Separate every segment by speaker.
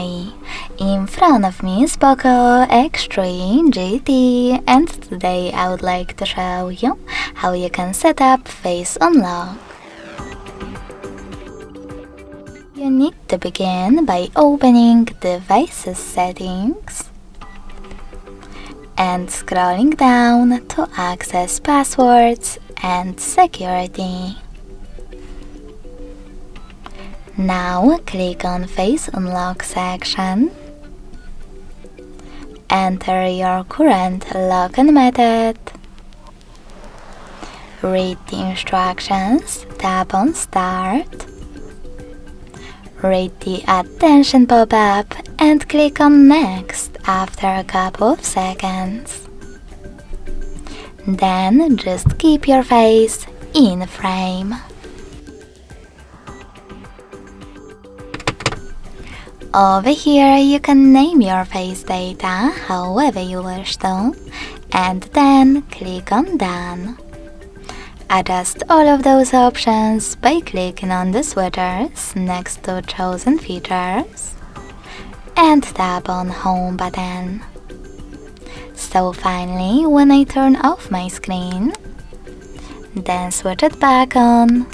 Speaker 1: Hi! In front of me is Poco X3 GT, and today I would like to show you how you can set up face unlock. You need to begin by opening Devices Settings and scrolling down to access Passwords and Security. Now click on Face Unlock section. Enter your current login method. Read the instructions, tap on Start. Read the attention pop-up and click on Next after a couple of seconds. Then just keep your face in frame. Over here you can name your face data however you wish to, and then click on Done. Adjust all of those options by clicking on the switchers next to chosen features and tap on Home button. So finally, when I turn off my screen, then switch it back on,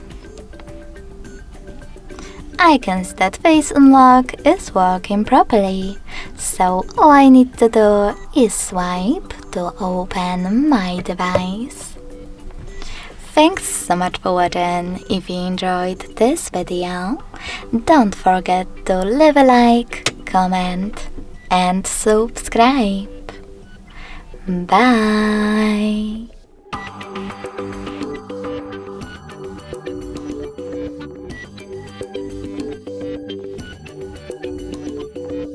Speaker 1: I can see that Face Unlock is working properly, so all I need to do is swipe to open my device. Thanks so much for watching. If you enjoyed this video, don't forget to leave a like, comment and subscribe. Bye!